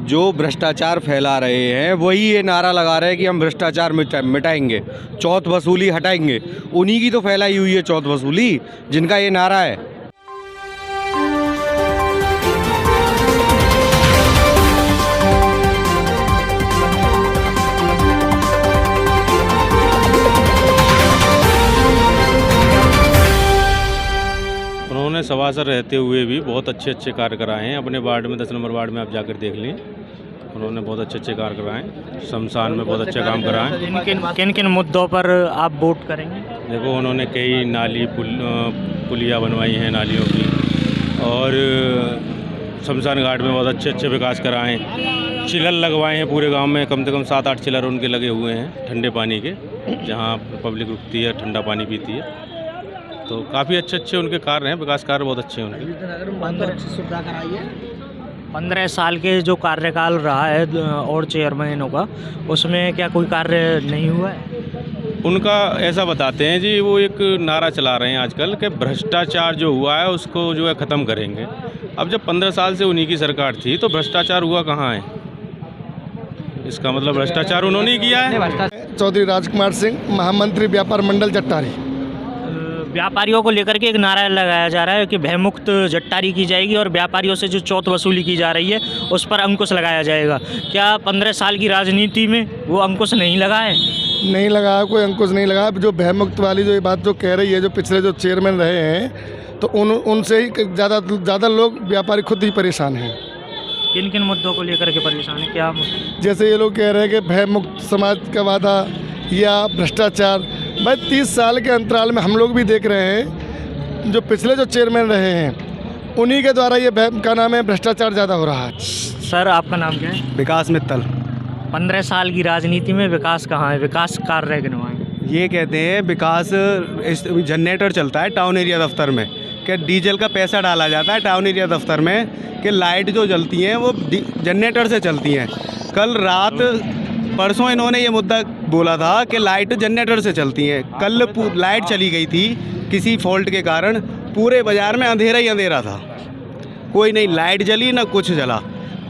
जो भ्रष्टाचार फैला रहे हैं वही ये नारा लगा रहे हैं कि हम भ्रष्टाचार मिटाएंगे, चौथ वसूली हटाएंगे। उन्हीं की तो फैलाई हुई है चौथ वसूली, जिनका ये नारा है। उन्होंने सभासद रहते हुए भी बहुत अच्छे अच्छे कार्य कराए हैं। अपने वार्ड में 10 नंबर वार्ड में आप जाकर देख लें, उन्होंने बहुत अच्छे अच्छे कार्य कराए। शमशान में बहुत अच्छे काम कराए। किन किन मुद्दों पर आप वोट करेंगे? देखो, उन्होंने कई नाली पुलिया बनवाई हैं नालियों की, और शमशान घाट में बहुत अच्छे अच्छे विकास कराएँ। चिलर लगवाए हैं पूरे गांव में, कम से कम 7-8 चिलर उनके लगे हुए हैं ठंडे पानी के, जहां पब्लिक रुकती है, ठंडा पानी पीती है। तो काफ़ी अच्छे अच्छे उनके कार्य हैं, विकास कार्य बहुत अच्छे हैं उनके। 15 साल के जो कार्यकाल रहा है और चेयरमैनों का, उसमें क्या कोई कार्य नहीं हुआ है? उनका ऐसा बताते हैं जी, वो एक नारा चला रहे हैं आजकल कि भ्रष्टाचार जो हुआ है उसको जो है ख़त्म करेंगे। अब जब 15 साल से उन्हीं की सरकार थी तो भ्रष्टाचार हुआ कहाँ है? इसका मतलब भ्रष्टाचार उन्होंने ही किया है। चौधरी राजकुमार सिंह, महामंत्री व्यापार मंडल जट्टारी। व्यापारियों को लेकर के एक नारा लगाया जा रहा है कि भयमुक्त जट्टारी की जाएगी और व्यापारियों से जो चौथ वसूली की जा रही है उस पर अंकुश लगाया जाएगा। क्या 15 साल की राजनीति में वो अंकुश नहीं लगा है? नहीं लगा, कोई अंकुश नहीं लगा। जो भयमुक्त वाली जो ये बात जो कह रही है, जो पिछले जो चेयरमैन रहे हैं, तो उनसे ही ज़्यादा लोग व्यापारी खुद ही परेशान हैं। किन किन मुद्दों को लेकर के परेशान है? क्या जैसे ये लोग कह रहे हैं कि भयमुक्त समाज का वादा या भ्रष्टाचार। भाई 30 साल के अंतराल में हम लोग भी देख रहे हैं, जो पिछले जो चेयरमैन रहे हैं उन्हीं के द्वारा ये का नाम है भ्रष्टाचार ज़्यादा हो रहा है। सर, आपका नाम क्या है? विकास मित्तल। 15 साल की राजनीति में विकास कहाँ है? विकास कार्य गिनवाएं। ये कहते हैं विकास, जनरेटर चलता है टाउन एरिया दफ्तर में, कि डीजल का पैसा डाला जाता है टाउन एरिया दफ्तर में, कि लाइट जो जलती हैं वो जनरेटर से चलती हैं। कल रात परसों इन्होंने ये मुद्दा बोला था कि लाइट जनरेटर से चलती हैं। कल लाइट चली गई थी किसी फॉल्ट के कारण, पूरे बाज़ार में अंधेरा ही अंधेरा था, कोई नहीं लाइट जली ना कुछ जला।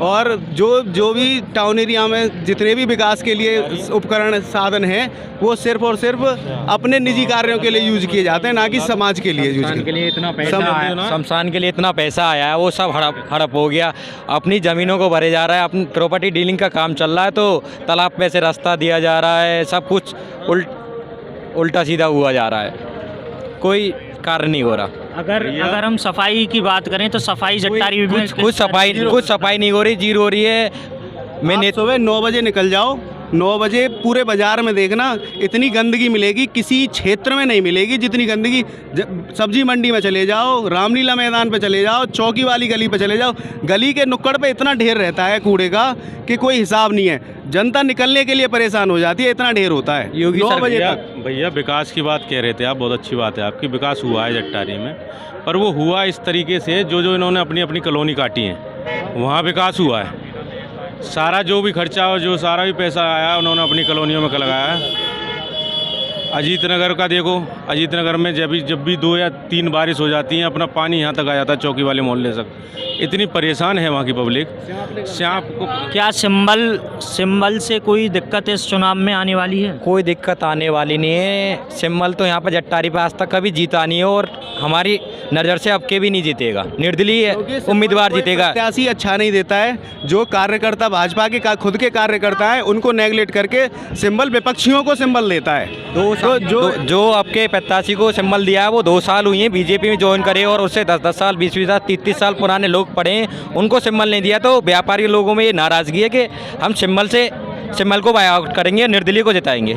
और जो भी टाउन एरिया में जितने भी विकास के लिए उपकरण साधन हैं वो सिर्फ और सिर्फ अपने निजी कार्यों के लिए यूज किए जाते हैं, ना कि समाज के लिए यूज के लिए। इतना पैसा शमशान के लिए इतना पैसा आया है, वो सब हड़प हो गया। अपनी ज़मीनों को भरे जा रहा है, अपनी प्रॉपर्टी डीलिंग का काम चल रहा है, तो तालाब पे से रास्ता दिया जा रहा है, सब कुछ उल्टा सीधा हुआ जा रहा है, कोई कार्य नहीं हो रहा। अगर हम सफाई की बात करें तो सफाई जट्टारी में कुछ सफाई नहीं हो रही, जीरो हो रही है। मैंने सुबह 9 बजे निकल जाओ, 9 बजे पूरे बाज़ार में देखना, इतनी गंदगी मिलेगी किसी क्षेत्र में नहीं मिलेगी जितनी गंदगी। सब्जी मंडी में चले जाओ, रामलीला मैदान पे चले जाओ, चौकी वाली गली पे चले जाओ, गली के नुक्कड़ पे इतना ढेर रहता है कूड़े का कि कोई हिसाब नहीं है। जनता निकलने के लिए परेशान हो जाती है, इतना ढेर होता है। योगी 9 बजे तक। भैया, विकास की बात कह रहे थे आप, बहुत अच्छी बात है आपकी, विकास हुआ है जट्टारी में, पर वो हुआ इस तरीके से जो इन्होंने अपनी अपनी कॉलोनी काटी है वहाँ विकास हुआ है। सारा जो भी खर्चा और जो सारा भी पैसा आया उन्होंने अपनी कॉलोनियों में लगाया है। अजीत नगर का देखो, अजीत नगर में जब भी 2 या 3 बारिश हो जाती है अपना पानी यहाँ तक आ जाता है, चौकी वाले मोहल्ले तक। इतनी परेशान है वहाँ की पब्लिक। श्याम को क्या सिंबल से कोई दिक्कत इस चुनाव में आने वाली है? कोई दिक्कत आने वाली नहीं है। सिंबल तो यहाँ पर जट्टारी पे आज तक कभी जीता नहीं है, और हमारी नज़र से अब के भी नहीं जीतेगा। निर्दलीय उम्मीदवार जीतेगा। प्रत्याशी अच्छा नहीं देता है। जो कार्यकर्ता भाजपा के खुद के कार्यकर्ता है उनको नेगलेक्ट करके सिंबल विपक्षियों को सिंबल देता है। जो आपके प्रत्याशी को सिंबल दिया है वो 2 साल हुई हैं बीजेपी में ज्वाइन करे, और उससे 10-10 साल 20-20 साल 30-30 साल पुराने लोग पड़े हैं, उनको सिंबल नहीं दिया। तो व्यापारी लोगों में ये नाराज़गी है कि हम सिंबल को बाय आउट करेंगे, निर्दलीय को जिताएंगे।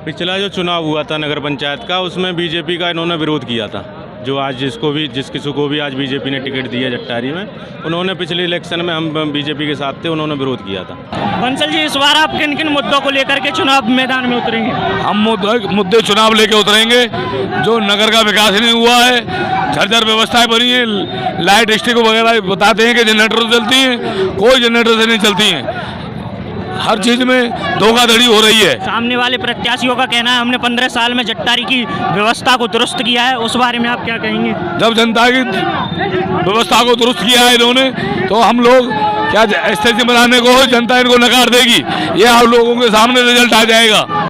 पिछला जो चुनाव हुआ था नगर पंचायत का, उसमें बीजेपी का इन्होंने विरोध किया था। जो आज जिस किसी को भी आज बीजेपी ने टिकट दिया जट्टारी में, उन्होंने पिछले इलेक्शन में हम बीजेपी के साथ थे, उन्होंने विरोध किया था। बंसल जी, इस बार आप किन किन मुद्दों को लेकर के चुनाव मैदान में उतरेंगे? हम मुद्दे चुनाव लेके उतरेंगे। जो नगर का विकास नहीं हुआ है, झरझर व्यवस्थाएं बनी है, लाइट स्टिक वगैरह बताते हैं कि जनरेटर चलती हैं, कोई जनरेटर से नहीं चलती हैं। हर चीज़ में धोखाधड़ी हो रही है। सामने वाले प्रत्याशियों का कहना है हमने 15 साल में जट्टारी की व्यवस्था को दुरुस्त किया है, उस बारे में आप क्या कहेंगे? जब जनता की व्यवस्था को दुरुस्त किया है इन्होंने, तो हम लोग क्या स्थिति बनाने को जनता इनको नकार देगी, ये आप लोगों के सामने रिजल्ट आ जाएगा।